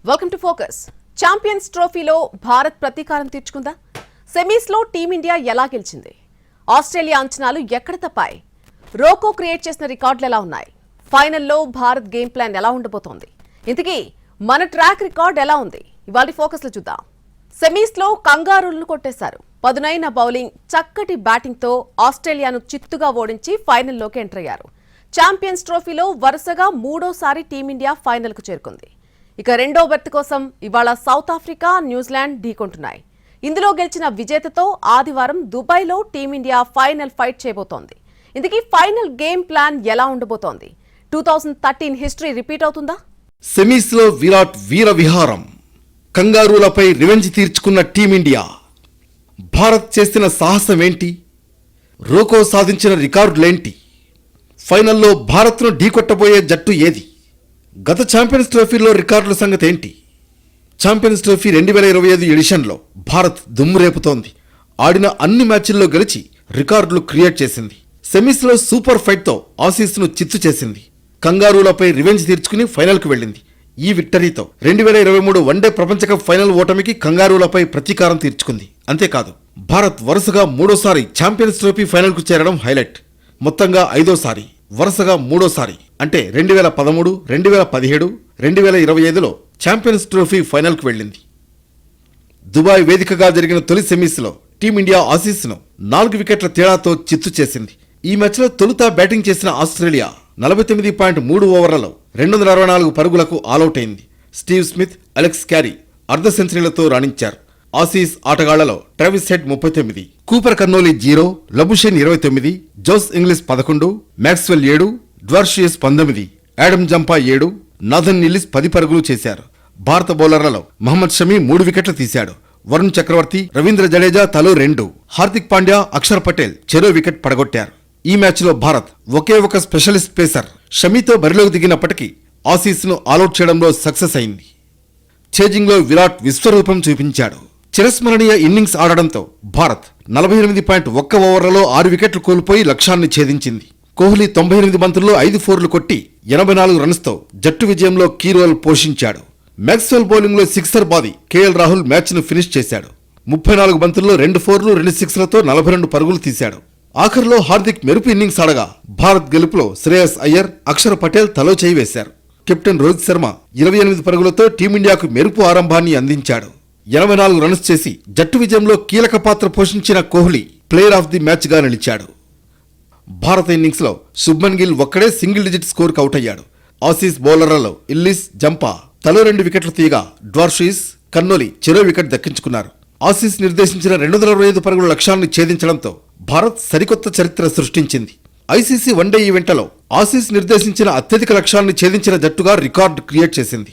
Welcome to focus. Champions ట్రోఫీలో భారత్ ప్రతీకారం తీర్చుకుందా? సెమీస్లో team India ఎలా గెలిచింది? ఆస్ట్రేలియా అంచనాలు ఎక్కడ తప్పాయి? రోకో క్రియేట్ చేసిన రికార్డులు ఎలా ఉన్నాయి? ఫైనల్లో భారత్ గేమ్ ప్లాన్ ఎలా ఉండబోతోంది? ఇంతకీ మన ట్రాక్ రికార్డ్ ఎలా ఉంది? ఇవాళ ఫోకస్ లో చూద్దాం. సెమీస్లో కంగారులను కొట్టేశారు. పదునైన బౌలింగ్, చక్కటి బ్యాటింగ్తో ఆస్ట్రేలియాను చిత్తుగా ఓడించి ఫైనల్లోకి ఎంటర్ అయ్యారు. ఛాంపియన్స్ ట్రోఫీలో వరుసగా మూడోసారి టీమిండియా ఫైనల్కు చేరుకుంది. ఇక రెండో బెర్త్ కోసం ఇవాళ సౌత్ ఆఫ్రికా, న్యూజిలాండ్ ఢీకొంటున్నాయి. ఇందులో గెలిచిన విజేతతో ఆదివారం దుబాయ్లో టీమిండియా ఫైనల్ ఫైట్ చేయబోతోంది. ఇందుకీ ఫైనల్ గేమ్ ప్లాన్ ఎలా ఉండబోతోంది? 2013 హిస్టరీ రిపీట్ అవుతుందా? సెమీస్ లో విరాట్ వీర విహారం, కంగారూలపై రివెంజ్ తీర్చుకున్న టీమిండియా. భారత్ చేసిన సాహసమేంటి? రోకో సాధించిన రికార్డులేంటి? ఫైనల్లో భారత్ను ఢీకొట్టబోయే జట్టు ఏది? గత ఛాంపియన్స్ ట్రోఫీలో రికార్డుల సంగతి ఏంటి? ఛాంపియన్స్ ట్రోఫీ 2025 ఎడిషన్లో భారత్ దుమ్ము రేపుతోంది. ఆడిన అన్ని మ్యాచ్ల్లో గెలిచి రికార్డులు క్రియేట్ చేసింది. సెమీస్లో సూపర్ ఫైట్తో ఆసీస్ను చిత్తు చేసింది. కంగారూలపై రివెంజ్ తీర్చుకుని ఫైనల్కు వెళ్ళింది. ఈ విక్టరీతో 2023 వన్డే ప్రపంచ కప్ ఫైనల్ ఓటమికి కంగారూలపై ప్రతీకారం తీర్చుకుంది. అంతేకాదు, భారత్ వరుసగా మూడోసారి ఛాంపియన్స్ ట్రోఫీ ఫైనల్కు చేరడం హైలైట్. మొత్తంగా ఐదోసారి, వరుసగా మూడోసారి అంటే 2013, 2017, 2025లో ఛాంపియన్స్ ట్రోఫీ ఫైనల్కు వెళ్ళింది. దుబాయ్ వేదికగా జరిగిన తొలి సెమీస్లో టీమిండియా ఆసీస్ను 4 వికెట్ల తేడాతో చిత్తు చేసింది. ఈ మ్యాచ్లో తొలుత బ్యాటింగ్ చేసిన ఆస్ట్రేలియా 49.3 ఓవర్లలో 264 పరుగులకు ఆలౌట్ అయింది. స్టీవ్ స్మిత్, అలెక్స్ క్యారీ అర్ధ సెంచరీలతో రాణించారు. ఆసీస్ ఆటగాళ్లలో Travis Head 39, Cooper Connolly 0, Labuschagne 29, Josh Inglis 11, Maxwell 7, Dwarshuis 19, Adam Zampa 7, Nathan Ellis 10 పరుగులు చేశారు. భారత బౌలర్లలో మహమ్మద్ షమీ 3 వికెట్లు తీశాడు. వరుణ్ చక్రవర్తి, రవీంద్ర జడేజా తలో 2, హార్దిక్ పాండ్యా, అక్షర్ పటేల్ చెరో వికెట్ పడగొట్టారు. ఈ మ్యాచ్లో భారత్ ఒకే ఒక స్పెషలిస్ట్ పేసర్ షమీతో బరిలోకి దిగినప్పటికీ ఆసీస్ను ఆలౌట్ చేయడంలో సక్సెస్ అయింది. ఛేజింగ్లో విరాట్ విశ్వరూపం చూపించాడు. చిరస్మరణీయ ఇన్నింగ్స్ ఆడడంతో భారత్ 48.1 ఓవర్లలో 6 వికెట్లు కోల్పోయి లక్ష్యాన్ని ఛేదించింది. కోహ్లీ 98 బంతుల్లో 5 ఫోర్లు కొట్టి 84 రన్స్తో జట్టు విజయంలో కీ రోల్ పోషించాడు. మ్యాక్స్వెల్ బౌలింగ్లో సిక్సర్ బాది కేఎల్ రాహుల్ మ్యాచ్ను ఫినిష్ చేశాడు. 34 బంతుల్లో 2 ఫోర్లు 2 సిక్స్లతో 42 పరుగులు తీశాడు. ఆఖర్లో హార్దిక్ మెరుపు ఇన్నింగ్స్ ఆడగా భారత్ గెలుపులో శ్రేయస్ అయ్యర్, అక్షర్ పటేల్ తలో చేయి వేశారు. కెప్టెన్ రోహిత్ శర్మ 28 పరుగులతో టీమిండియాకు మెరుపు ఆరంభాన్ని అందించాడు. 84 రన్స్ చేసి జట్టు విజయంలో కీలక పాత్ర పోషించిన Kohli player of the match గా నిలిచాడు. భారత ఇన్నింగ్స్ లో శుభ్మన్ గిల్ ఒక్కడే సింగిల్ డిజిట్ స్కోర్ అవుట్ అయ్యాడు. ఆసీస్ బౌలర్లలో ఇల్లిస్, జంపా తలో 2 వికెట్లు తీయగా డ్వార్షియస్, కన్నోలీ చెరో వికెట్ దక్కించుకున్నారు. ఆసీస్ నిర్దేశించిన 225 పరుగుల లక్ష్యాన్ని ఛేదించడంతో భారత్ సరికొత్త చరిత్ర సృష్టించింది. ఐసీసీ వన్డే ఈవెంట్లో ఆసీస్ నిర్దేశించిన అత్యధిక లక్ష్యాన్ని ఛేదించిన జట్టుగా రికార్డు క్రియేట్ చేసింది.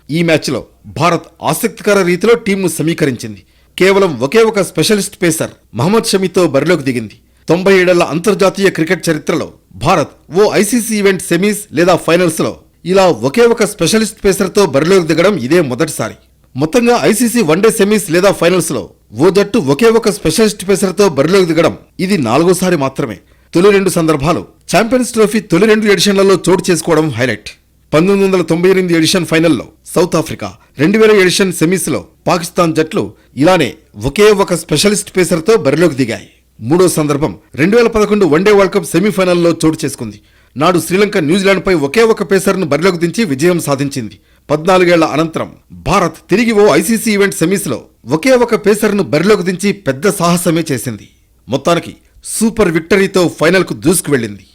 ఈ మ్యాచ్లో భారత్ ఆసక్తికర రీతిలో టీంను సమీకరించింది. కేవలం ఒకే ఒక స్పెషలిస్ట్ పేసర్ మహమ్మద్ షమీతో బరిలోకి దిగింది. 97 ఏళ్ల అంతర్జాతీయ క్రికెట్ చరిత్రలో భారత్ ఓ ఐసీసీ ఈవెంట్ సెమీస్ లేదా ఫైనల్స్లో ఇలా ఒకే ఒక స్పెషలిస్ట్ పేసర్తో బరిలోకి దిగడం ఇదే మొదటిసారి. మొత్తంగా ఐసీసీ వన్డే సెమీస్ లేదా ఫైనల్స్లో ఓ జట్టు ఒకే ఒక స్పెషలిస్ట్ పేసర్తో బరిలోకి దిగడం ఇది 4వసారి మాత్రమే. తొలి 2 సందర్భాలు ఛాంపియన్స్ ట్రోఫీ తొలి 2 ఎడిషన్లలో చోటు చేసుకోవడం హైలైట్. 1998 ఎడిషన్ ఫైనల్లో సౌత్ ఆఫ్రికా, 2000 ఎడిషన్ సెమీస్లో పాకిస్తాన్ జట్లు ఇలానే ఒకే ఒక స్పెషలిస్ట్ పేసర్తో బరిలోకి దిగాయి. మూడో సందర్భం 2011 వన్డే వరల్డ్ కప్ సెమీఫైనల్లో చోటు చేసుకుంది. నాడు శ్రీలంక న్యూజిలాండ్పై ఒకే ఒక పేసర్ను బరిలోకి దించి విజయం సాధించింది. 14 ఏళ్ల అనంతరం భారత్ తిరిగి ఓ ఐసీసీ ఈవెంట్ సెమీస్లో ఒకే ఒక పేసర్ను బరిలోకి దించి పెద్ద సాహసమే చేసింది. మొత్తానికి సూపర్ విక్టరీతో ఫైనల్కు దూసుకు వెళ్ళింది.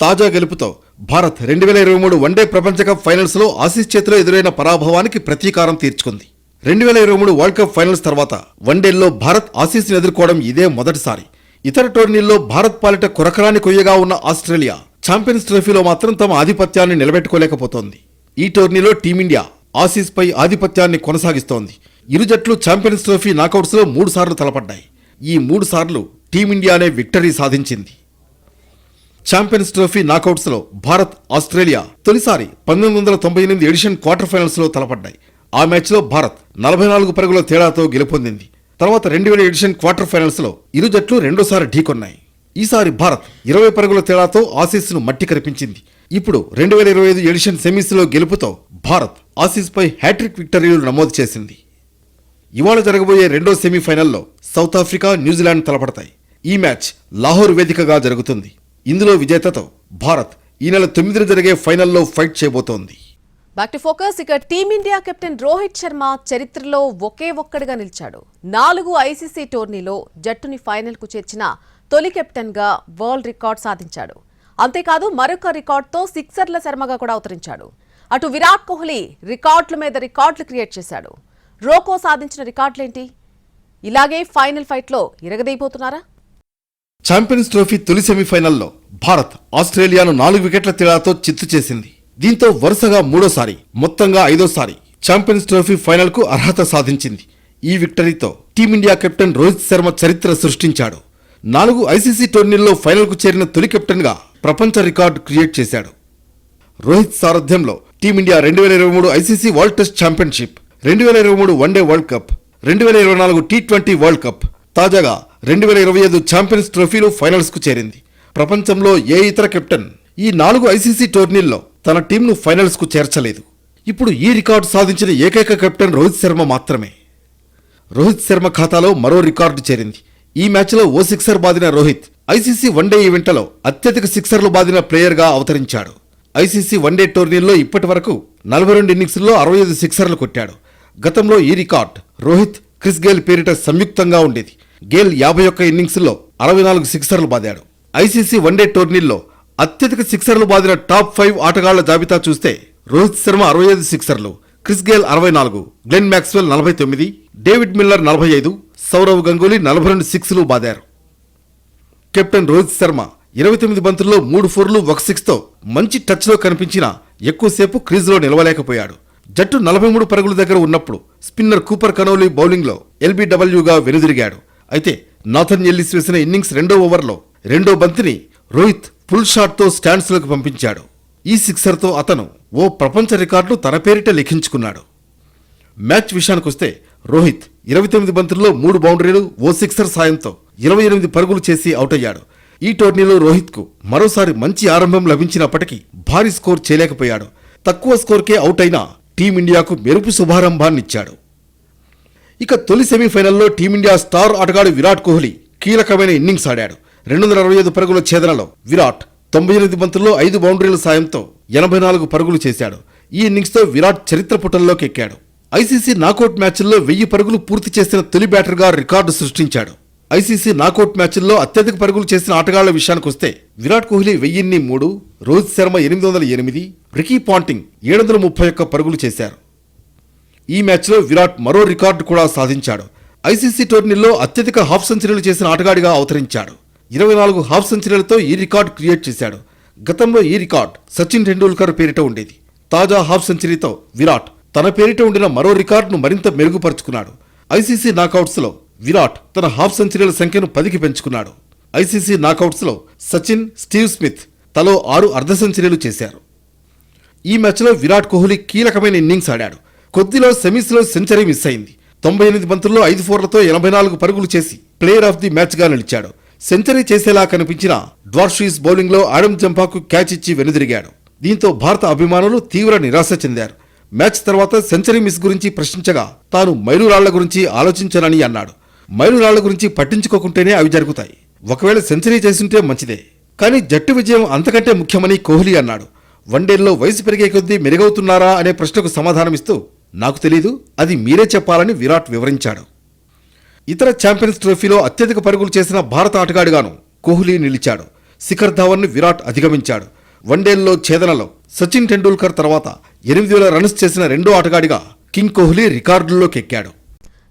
తాజా గెలుపుతో భారత్ 2023 వన్డే ప్రపంచ కప్ ఫైనల్స్లో ఆసీస్ చేతిలో ఎదురైన పరాభవానికి ప్రతీకారం తీర్చుకుంది. 2023 వరల్డ్ కప్ ఫైనల్స్ తర్వాత వన్డేల్లో భారత్ ఆసీస్ను ఎదుర్కోవడం ఇదే మొదటిసారి. ఇతర టోర్నీల్లో భారత్ పాలిట కొరకరాని కొయ్యగా ఉన్న ఆస్ట్రేలియా ఛాంపియన్స్ ట్రోఫీలో మాత్రం తమ ఆధిపత్యాన్ని నిలబెట్టుకోలేకపోతోంది. ఈ టోర్నీలో టీమిండియా ఆసీస్పై ఆధిపత్యాన్ని కొనసాగిస్తోంది. ఇరు జట్లు ఛాంపియన్స్ ట్రోఫీ నాకౌట్స్లో 3 సార్లు తలపడ్డాయి. ఈ 3 సార్లు టీమిండియానే విక్టరీ సాధించింది. ఛాంపియన్స్ ట్రోఫీ నాకౌట్స్లో భారత్, ఆస్ట్రేలియా తొలిసారి 1998 ఎడిషన్ క్వార్టర్ ఫైనల్స్లో తలపడ్డాయి. ఆ మ్యాచ్లో భారత్ 44 పరుగుల తేడాతో గెలుపొందింది. తర్వాత 2000 ఎడిషన్ క్వార్టర్ ఫైనల్స్లో ఇరు జట్లు రెండోసారి ఢీకొన్నాయి. ఈసారి భారత్ 20 పరుగుల తేడాతో ఆసీస్ను మట్టి కరిపించింది. ఇప్పుడు 2025 ఎడిషన్ సెమీస్లో గెలుపుతో భారత్ ఆసీస్పై హ్యాట్రిక్ విక్టరీలు నమోదు చేసింది. ఇవాళ జరగబోయే రెండో సెమీఫైనల్లో సౌత్ ఆఫ్రికా, న్యూజిలాండ్ తలపడతాయి. ఈ మ్యాచ్ లాహోర్ వేదికగా జరుగుతుంది. ఇందులో విజేతతో భారత్ ఈ నెల 9న జరిగే ఫైనల్లో ఫైట్ చేయబోతోంది. Back to focus. ఇక టీమిండియా కెప్టెన్ రోహిత్ శర్మ చరిత్రలో ఒకే ఒక్కడిగా నిలిచాడు. 4 ఐసీసీ టోర్నీలో జట్టుని ఫైనల్కు చేర్చిన తొలి కెప్టెన్ గా వరల్డ్ రికార్డ్ సాధించాడు. అంతేకాదు మరొక రికార్డుతో సిక్సర్ల శర్మగా కూడా అవతరించాడు. అటు విరాట్ కోహ్లీ రికార్డుల మీద రికార్డులు క్రియేట్ చేశాడు. రోకో సాధించిన రికార్డులేంటి? ఇలాగే ఫైనల్ ఫైట్లో ఇరగదీయబోతున్నారా? ఛాంపియన్స్ ట్రోఫీ తొలి సెమీఫైనల్లో భారత్ ఆస్ట్రేలియాను 4 వికెట్ల తేడాతో చిత్తు చేసింది. దీంతో వరుసగా మూడోసారి, మొత్తంగా 5వ ఛాంపియన్స్ ట్రోఫీ ఫైనల్కు అర్హత సాధించింది. ఈ విక్టరీతో టీమిండియా కెప్టెన్ రోహిత్ శర్మ చరిత్ర సృష్టించాడు. 4 ఐసీసీ టోర్నీల్లో ఫైనల్కు చేరిన తొలి కెప్టెన్గా ప్రపంచ రికార్డు క్రియేట్ చేశాడు. రోహిత్ సారథ్యంలో team India 2023 ICC world test championship, 2023 one day world cup, 2024 T20 world cup, తాజాగా 2025 ఛాంపియన్స్ ట్రోఫీలు ఫైనల్స్కు చేరింది. ప్రపంచంలో ఏ ఇతర కెప్టెన్ ఈ 4 ఐసీసీ టోర్నీల్లో తన టీంను ఫైనల్స్కు చేర్చలేదు. ఇప్పుడు ఈ రికార్డు సాధించిన ఏకైక కెప్టెన్ రోహిత్ శర్మ మాత్రమే. రోహిత్ శర్మ ఖాతాలో మరో రికార్డు చేరింది. ఈ మ్యాచ్లో ఓ సిక్సర్ బాదిన రోహిత్ ఐసీసీ వన్డే ఈవెంట్లో అత్యధిక సిక్సర్లు బాదిన ప్లేయర్గా అవతరించాడు. ఐసీసీ వన్డే టోర్నీల్లో ఇప్పటి వరకు 42 ఇన్నింగ్స్ల్లో 65 సిక్సర్లు కొట్టాడు. గతంలో ఈ రికార్డ్ రోహిత్, క్రిస్ గేల్ పేరిట సంయుక్తంగా ఉండేది. గేల్ 51 ఇన్నింగ్స్ల్లో 64 సిక్సర్లు బాదాడు. ఐసీసీ వన్డే టోర్నీల్లో అత్యధిక సిక్సర్లు బాదిన టాప్ 5 ఆటగాళ్ల జాబితా చూస్తే రోహిత్ శర్మ 65 సిక్సర్లు, Chris Gayle 64, Glenn Maxwell 49, David Miller 45, Sourav Ganguly 42 సిక్స్లు బాదారు. కెప్టెన్ రోహిత్ శర్మ 29 బంతుల్లో 3 ఫోర్లు 1 సిక్స్తో మంచి టచ్లో కనిపించినా ఎక్కువసేపు క్రీజులో నిలవలేకపోయాడు. జట్టు 43 పరుగుల దగ్గర ఉన్నప్పుడు స్పిన్నర్ కూపర్ కనౌలీ బౌలింగ్లో ఎల్బీడబ్ల్యూగా వెనుదిరిగాడు. అయితే నాథన్ ఎల్లిస్ వేసిన ఇన్నింగ్స్ 2వ ఓవర్లో 2వ బంతిని రోహిత్ ఫుల్ షాట్తో స్టాండ్స్లోకి పంపించాడు. ఈ సిక్సర్తో అతను ఓ ప్రపంచ రికార్డు తన పేరిట లిఖించుకున్నాడు. మ్యాచ్ విషయానికొస్తే రోహిత్ 29 బంతుల్లో 3 బౌండరీలు, ఓ సిక్సర్ సాయంతో 28 పరుగులు చేసి అవుటయ్యాడు. ఈ టోర్నీలో రోహిత్కు మరోసారి మంచి ఆరంభం లభించినప్పటికీ భారీ స్కోర్ చేయలేకపోయాడు. తక్కువ స్కోర్కే అవుట్ అయినా టీమిండియాకు మెరుపు శుభారంభాన్నిచ్చాడు. ఇక తొలి సెమీఫైనల్లో టీమిండియా స్టార్ ఆటగాడు విరాట్ కోహ్లీ కీలకమైన ఇన్నింగ్స్ ఆడాడు. 265 పరుగుల ఛేదనలో విరాట్ 98 బంతుల్లో 5 బౌండరీల సాయంతో 84 పరుగులు చేశాడు. ఈ ఇన్నింగ్స్తో విరాట్ చరిత్ర పుటల్లోకి ఎక్కాడు. ఐసీసీ నాకౌట్ మ్యాచ్ల్లో 1000 పరుగులు పూర్తి చేసిన తొలి బ్యాటర్గా రికార్డు సృష్టించాడు. ఐసీసీ నాకౌట్ మ్యాచ్ల్లో అత్యధిక పరుగులు చేసిన ఆటగాళ్ల విషయానికొస్తే విరాట్ కోహ్లీ 1003, రోహిత్ శర్మ 808, రికీ పాంటింగ్ 731 పరుగులు చేశారు. ఈ మ్యాచ్లో విరాట్ మరో రికార్డు కూడా సాధించాడు. ఐసీసీ టోర్నీల్లో అత్యధిక హాఫ్ సెంచరీలు చేసిన ఆటగాడిగా అవతరించాడు. 24 హాఫ్ సెంచరీలతో ఈ రికార్డు క్రియేట్ చేశాడు. గతంలో ఈ రికార్డ్ సచిన్ టెండూల్కర్ పేరిట ఉండేది. తాజా హాఫ్ సెంచరీతో విరాట్ తన పేరిట ఉండిన మరో రికార్డును మరింత మెరుగుపరుచుకున్నాడు. ఐసీసీ నాకౌట్స్లో విరాట్ తన హాఫ్ సెంచరీల సంఖ్యను 10కి పెంచుకున్నాడు. ఐసీసీ నాకౌట్స్లో సచిన్, స్టీవ్ స్మిత్ తలో 6 అర్ధ సెంచరీలు చేశారు. ఈ మ్యాచ్లో విరాట్ కోహ్లీ కీలకమైన ఇన్నింగ్స్ ఆడాడు. కొద్దిలో సెమీస్లో సెంచరీ మిస్ అయింది. 98 బంతుల్లో 5 ఫోర్లతో 84 పరుగులు చేసి ప్లేయర్ ఆఫ్ ది మ్యాచ్గా నిలిచాడు. సెంచరీ చేసేలా కనిపించిన డ్వార్షీస్ బౌలింగ్లో ఆడమ్ జంపాకు క్యాచ్ ఇచ్చి వెనుదిరిగాడు. దీంతో భారత అభిమానులు తీవ్ర నిరాశ చెందారు. మ్యాచ్ తర్వాత సెంచరీ మిస్ గురించి ప్రశ్నించగా తాను మైలురాళ్ల గురించి ఆలోచించనని అన్నాడు. మైలురాళ్ల గురించి పట్టించుకోకుంటేనే అవి జరుగుతాయి. ఒకవేళ సెంచరీ చేసుంటే మంచిదే, కానీ జట్టు విజయం అంతకంటే ముఖ్యమని కోహ్లీ అన్నాడు. వన్డేల్లో వయసు పెరిగే కొద్దీ మెరుగవుతున్నారా అనే ప్రశ్నకు సమాధానమిస్తూ నాకు తెలీదు, అది మీరే చెప్పాలని విరాట్ వివరించాడు. ఇతర ఛాంపియన్స్ ట్రోఫీలో అత్యధిక పరుగులు చేసిన భారత ఆటగాడిగాను కోహ్లీ నిలిచాడు. శిఖర్ ధావన్ను విరాట్ అధిగమించాడు. వన్డేల్లో ఛేదనలో సచిన్ టెండూల్కర్ తర్వాత 8000 రన్స్ చేసిన రెండో ఆటగాడిగా కింగ్ కోహ్లీ రికార్డుల్లోకి ఎక్కాడు.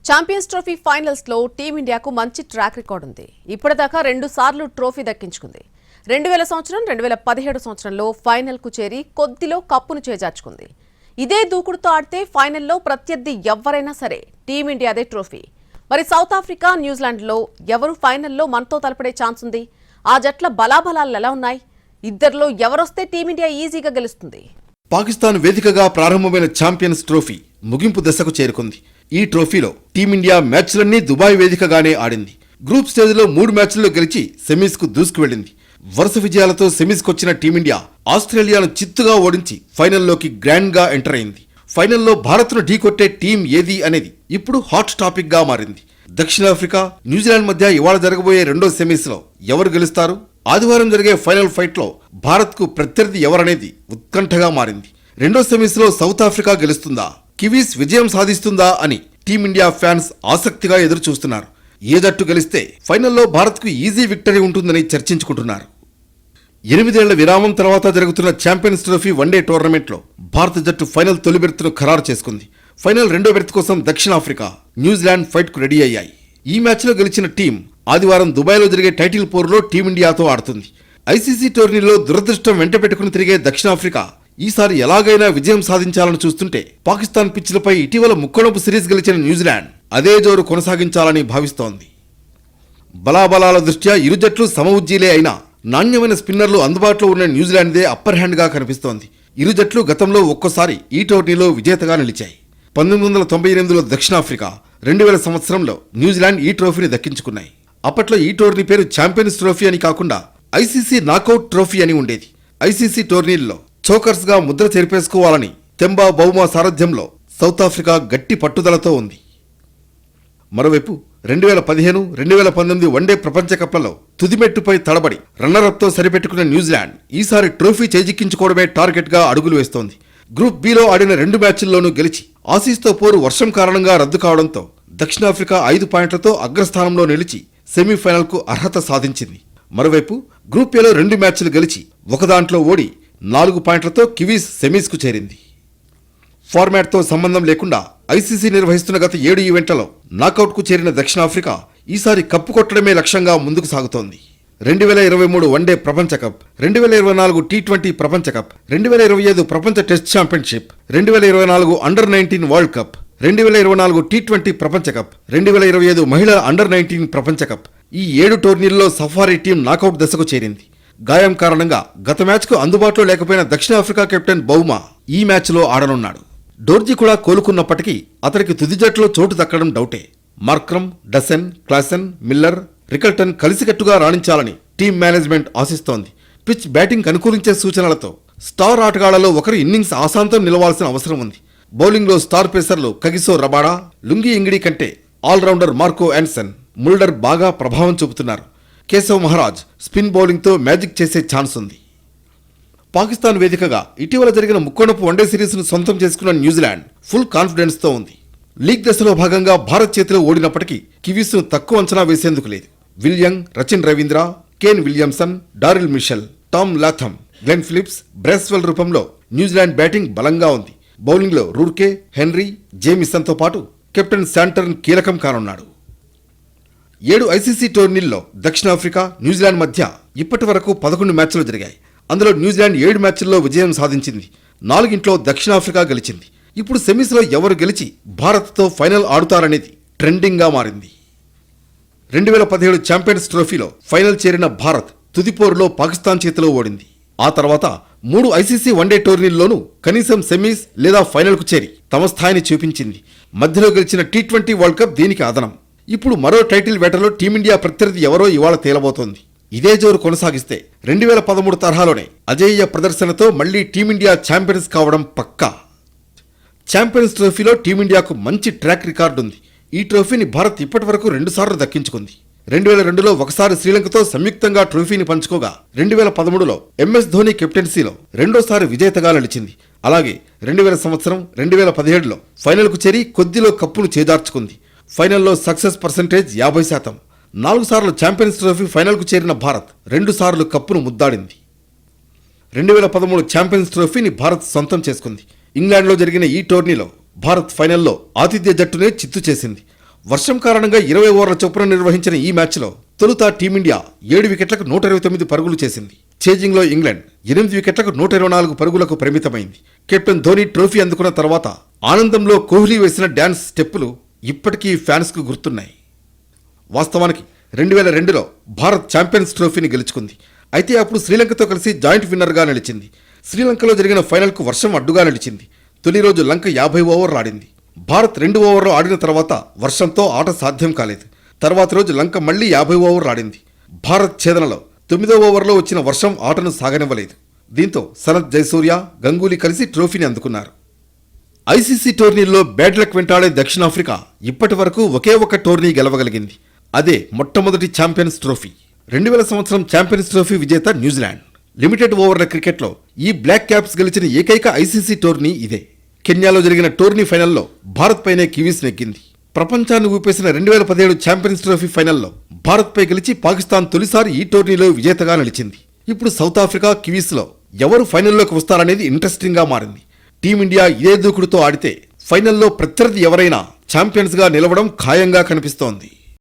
ఛాంపియన్స్ ట్రోఫీ ఫైనల్స్ లో టీమిండియాకు మంచి ట్రాక్ రికార్డు ఉంది. ఇప్పటిదాకా 2 సార్లు ట్రోఫీ దక్కించుకుంది. 2000 సంవత్సరం, 2017 సంవత్సరంలో ఫైనల్ కు చేరి కొద్దిలో కప్పును చేజార్చుకుంది. ఇదే దూకుడుతో ఆడితే ఫైనల్లో ప్రత్యర్థి ఎవరైనా సరే టీమిండియాదే ట్రోఫీ. మరి సౌత్ ఆఫ్రికా, న్యూజిలాండ్లో ఎవరు ఫైనల్లో మనతో తలపడే ఛాన్స్ ఉంది? ఆ జట్ల బలాబలాలు ఎలా ఉన్నాయి? ఇద్దరిలో ఎవరొస్తే టీమిండియా ఈజీగా గెలుస్తుంది? పాకిస్తాన్ వేదికగా ప్రారంభమైన ఛాంపియన్స్ ట్రోఫీ ముగింపు దశకు చేరుకుంది. ఈ ట్రోఫీలో టీమిండియా మ్యాచ్లన్నీ దుబాయ్ వేదికగానే ఆడింది. గ్రూప్ స్టేజ్లో 3 మ్యాచ్ల్లో గెలిచి సెమీస్కు దూసుకు వెళ్లింది. వరుస విజయాలతో సెమీస్కొచ్చిన టీమిండియా ఆస్ట్రేలియాను చిత్తుగా ఓడించి ఫైనల్లోకి గ్రాండ్గా ఎంటర్ అయింది. ఫైనల్లో భారత్ను ఢీకొట్టే టీం ఏది అనేది ఇప్పుడు హాట్ టాపిక్ గా మారింది. దక్షిణాఫ్రికా, న్యూజిలాండ్ మధ్య ఇవాళ జరగబోయే రెండో సెమీస్లో ఎవరు గెలుస్తారు? ఆదివారం జరిగే ఫైనల్ ఫైట్లో భారత్కు ప్రత్యర్థి ఎవరనేది ఉత్కంఠగా మారింది. రెండో సెమీస్లో సౌత్ ఆఫ్రికా గెలుస్తుందా, కివీస్ విజయం సాధిస్తుందా అని టీమిండియా ఫ్యాన్స్ ఆసక్తిగా ఎదురు చూస్తున్నారు. ఏ జట్టు గెలిస్తే ఫైనల్లో భారత్కు ఈజీ విక్టరీ ఉంటుందని చర్చించుకుంటున్నారు. 8 ఏళ్ల విరామం తర్వాత జరుగుతున్న ఛాంపియన్స్ ట్రోఫీ వన్డే టోర్నమెంట్లో భారత జట్టు ఫైనల్ తొలి బెర్త్ను ఖరారు చేసుకుంది. ఫైనల్ రెండో బెర్త్ కోసం దక్షిణాఫ్రికా, న్యూజిలాండ్ ఫైట్కు రెడీ అయ్యాయి. ఈ మ్యాచ్లో గెలిచిన టీం ఆదివారం దుబాయ్లో జరిగే టైటిల్ పోరులో టీమిండియాతో ఆడుతుంది. ఐసీసీ టోర్నీలో దురదృష్టం వెంట పెట్టుకుని తిరిగే దక్షిణాఫ్రికా ఈసారి ఎలాగైనా విజయం సాధించాలని చూస్తుంటే పాకిస్తాన్ పిచ్లపై ఇటీవల ముక్కోణపు సిరీస్ గెలిచిన న్యూజిలాండ్ అదే జోరు కొనసాగించాలని భావిస్తోంది. బలాబలాల దృష్ట్యా ఇరు జట్లు సమఉజ్జీలే అయినా నాణ్యమైన స్పిన్నర్లు అందుబాటులో ఉన్న న్యూజిలాండ్దే అప్పర్ హ్యాండ్గా కనిపిస్తోంది. ఇరు జట్లు గతంలో ఒక్కోసారి ఈ టోర్నీలో విజేతగా నిలిచాయి. 1998లో దక్షిణాఫ్రికా, 2000 సంవత్సరంలో న్యూజిలాండ్ ఈ ట్రోఫీని దక్కించుకున్నాయి. అప్పట్లో ఈ టోర్నీ పేరు ఛాంపియన్స్ ట్రోఫీ అని కాకుండా ఐసీసీ నాకౌట్ ట్రోఫీ అని ఉండేది. ఐసీసీ టోర్నీల్లో చోకర్స్గా ముద్ర చెరిపేసుకోవాలని తెంబా బౌమా సారథ్యంలో సౌత్ ఆఫ్రికా గట్టి పట్టుదలతో ఉంది. మరోవైపు 2015, 2019 వన్డే ప్రపంచ కప్లలో తుదిమెట్టుపై తడబడి రన్నరప్తో సరిపెట్టుకున్న న్యూజిలాండ్ ఈసారి ట్రోఫీ చేజిక్కించుకోవడమే టార్గెట్గా అడుగులు వేస్తోంది. గ్రూప్ బిలో ఆడిన 2 మ్యాచ్ల్లోనూ గెలిచి ఆసీస్తో పోరు వర్షం కారణంగా రద్దు కావడంతో దక్షిణాఫ్రికా 5 పాయింట్లతో అగ్రస్థానంలో నిలిచి సెమీఫైనల్కు అర్హత సాధించింది. మరోవైపు గ్రూప్ ఏలో 2 మ్యాచ్లు గెలిచి ఒకదాంట్లో ఓడి 4 పాయింట్లతో కివీస్ సెమీస్కు చేరింది. ఫార్మాట్తో సంబంధం లేకుండా ఐసీసీ నిర్వహిస్తున్న గత 7 ఈవెంట్లలో నాకౌట్కు చేరిన దక్షిణాఫ్రికా ఈసారి కప్పు కొట్టడమే లక్ష్యంగా ముందుకు సాగుతోంది. 2023 వన్డే ప్రపంచ కప్, 2024 టీ20 ప్రపంచ కప్, 2025 ప్రపంచ test championship, 2024 under-19 world cup, 2024 T20 ప్రపంచ కప్, 2025 మహిళల అండర్-19 ప్రపంచ కప్, ఈ 7 టోర్నీల్లో సఫారీ టీం నాకౌట్ దశకు చేరింది. గాయం కారణంగా గత మ్యాచ్కు అందుబాటులో లేకపోయిన దక్షిణాఫ్రికా కెప్టెన్ బౌమా ఈ మ్యాచ్లో ఆడనున్నాడు. డోర్జీ కూడా కోలుకున్నప్పటికీ అతనికి తుది జట్టులో చోటు దక్కడం డౌటే. Markram, Dussen, Klaasen, Miller, Rickelton కలిసికట్టుగా రాణించాలని టీం మేనేజ్మెంట్ ఆశిస్తోంది. పిచ్ బ్యాటింగ్ అనుకూలించే సూచనలతో స్టార్ ఆటగాళ్లలో ఒకరు ఇన్నింగ్స్ ఆశాంతం నిలవాల్సిన అవసరం ఉంది. బౌలింగ్లో స్టార్ పేసర్లు కగిసో రబాడా, లుంగి ఇంగిడి కంటే ఆల్రౌండర్ మార్కో యాన్సన్, ముల్డర్ బాగా ప్రభావం చూపుతున్నారు. కేశవ్ మహారాజ్ స్పిన్ బౌలింగ్తో మ్యాజిక్ చేసే ఛాన్స్ ఉంది. పాకిస్తాన్ వేదికగా ఇటీవల జరిగిన ముక్కోణపు వన్డే సిరీస్ను సొంతం చేసుకున్న న్యూజిలాండ్ ఫుల్ కాన్ఫిడెన్స్తో ఉంది. లీగ్ దశలో భాగంగా భారత్ చేతిలో ఓడినప్పటికీ కివీస్ను తక్కువ అంచనా వేసేందుకు లేదు. Will Young, Rachin Ravindra, Kane Williamson, Daryl Mitchell, Tom Latham, Glenn Phillips, Bracewell రూపంలో న్యూజిలాండ్ బ్యాటింగ్ బలంగా ఉంది. బౌలింగ్లో రూర్కే, హెన్రీ, జేమిసన్తో పాటు కెప్టెన్ శాంటర్న్ కీలకం కానున్నాడు. 7 ఐసీసీ టోర్నీల్లో దక్షిణాఫ్రికా, న్యూజిలాండ్ మధ్య ఇప్పటి వరకు 11 మ్యాచ్లు జరిగాయి. అందులో న్యూజిలాండ్ 7 మ్యాచ్ల్లో విజయం సాధించింది. 4 దక్షిణాఫ్రికా గెలిచింది. ఇప్పుడు సెమీస్లో ఎవరు గెలిచి భారత్తో ఫైనల్ ఆడుతారనేది ట్రెండింగ్గా మారింది. 2017 ఛాంపియన్స్ ట్రోఫీలో ఫైనల్ చేరిన భారత్ తుదిపోరులో పాకిస్తాన్ చేతిలో ఓడింది. ఆ తర్వాత 3 ఐసీసీ వన్డే టోర్నీల్లోనూ కనీసం సెమీస్ లేదా ఫైనల్కు చేరి తమ స్థాయిని చూపించింది. మధ్యలో గెలిచిన టీ20 వరల్డ్ కప్ దీనికి అదనం. ఇప్పుడు మరో టైటిల్ వేటలో టీమిండియా ప్రత్యర్థి ఎవరో ఇవాళ తేలబోతోంది. ఇదే జోరు కొనసాగిస్తే 2013 తరహాలోనే అజేయ ప్రదర్శనతో మళ్లీ టీమిండియా ఛాంపియన్స్ కావడం పక్కా. ఛాంపియన్స్ ట్రోఫీలో టీమిండియాకు మంచి ట్రాక్ రికార్డు ఉంది. ఈ ట్రోఫీని భారత్ ఇప్పటి వరకు 2 సార్లు దక్కించుకుంది. 2002లో ఒకసారి శ్రీలంకతో సంయుక్తంగా ట్రోఫీని పంచుకోగా 2013లో ఎంఎస్ ధోని కెప్టెన్సీలో రెండోసారి విజేతగా నిలిచింది. అలాగే 2000 సంవత్సరం, 2017లో ఫైనల్కు చేరి కొద్దిలో కప్పును చేజార్చుకుంది. ఫైనల్లో సక్సెస్ పర్సెంటేజ్ 50%. 4 సార్లు ఛాంపియన్స్ ట్రోఫీ ఫైనల్కు చేరిన భారత్ 2 సార్లు కప్పును ముద్దాడింది. 2013 ఛాంపియన్స్ ట్రోఫీని భారత్ సొంతం చేసుకుంది. ఇంగ్లాండ్లో జరిగిన ఈ టోర్నీలో భారత్ ఫైనల్లో ఆతిథ్య జట్టునే చిత్తు చేసింది. వర్షం కారణంగా 20 ఓవర్ల చొప్పున నిర్వహించిన ఈ మ్యాచ్లో తొలుత టీమిండియా 7 వికెట్లకు 129 పరుగులు చేసింది. ఛేజింగ్లో ఇంగ్లాండ్ 8 వికెట్లకు 124 పరుగులకు పరిమితమైంది. కెప్టెన్ ధోని ట్రోఫీ అందుకున్న తర్వాత ఆనందంలో కోహ్లీ వేసిన డ్యాన్స్ స్టెప్పులు ఇప్పటికీ ఫ్యాన్స్కు గుర్తున్నాయి. వాస్తవానికి 2002లో భారత్ ఛాంపియన్స్ ట్రోఫీని గెలుచుకుంది. అయితే అప్పుడు శ్రీలంకతో కలిసి జాయింట్ విన్నర్గా నిలిచింది. శ్రీలంకలో జరిగిన ఫైనల్కు వర్షం అడ్డుగా నిలిచింది. తొలి రోజు లంక 50 ఓవర్లు ఆడింది. భారత్ 2 ఓవర్లు ఆడిన తర్వాత వర్షంతో ఆట సాధ్యం కాలేదు. తర్వాత రోజు లంక మళ్లీ 50 ఓవర్లు ఆడింది. భారత్ ఛేదనలో 9వ ఓవర్లో వచ్చిన వర్షం ఆటను సాగనివ్వలేదు. దీంతో సనత్ జయసూర్య, గంగూలీ కలిసి ట్రోఫీని అందుకున్నారు. ఐసీసీ టోర్నీల్లో బ్యాడ్ లక్ వెంటాడే దక్షిణాఫ్రికా ఇప్పటి వరకు ఒకే ఒక టోర్నీ గెలవగలిగింది. అదే మొట్టమొదటి ఛాంపియన్స్ ట్రోఫీ. 2000 సంవత్సరం ఛాంపియన్స్ ట్రోఫీ విజేత న్యూజిలాండ్. లిమిటెడ్ ఓవర్ల క్రికెట్లో ఈ బ్లాక్ క్యాప్స్ గెలిచిన ఏకైక ఐసీసీ టోర్నీ ఇదే. కెన్యాలో జరిగిన టోర్నీ ఫైనల్లో భారత్ పైనే కివీస్ నెగ్గింది. ప్రపంచాన్ని ఊపేసిన 2017 ఛాంపియన్స్ ట్రోఫీ ఫైనల్లో భారత్ పై గెలిచి పాకిస్తాన్ తొలిసారి ఈ టోర్నీలో విజేతగా నిలిచింది. ఇప్పుడు సౌత్ ఆఫ్రికా, కివీస్లో ఎవరు ఫైనల్లోకి వస్తారనేది ఇంట్రెస్టింగ్ గా మారింది. టీమిండియా ఇదే దూకుడుతో ఆడితే ఫైనల్లో ప్రత్యర్థి ఎవరైనా ఛాంపియన్స్ గా నిలవడం ఖాయంగా కనిపిస్తోంది.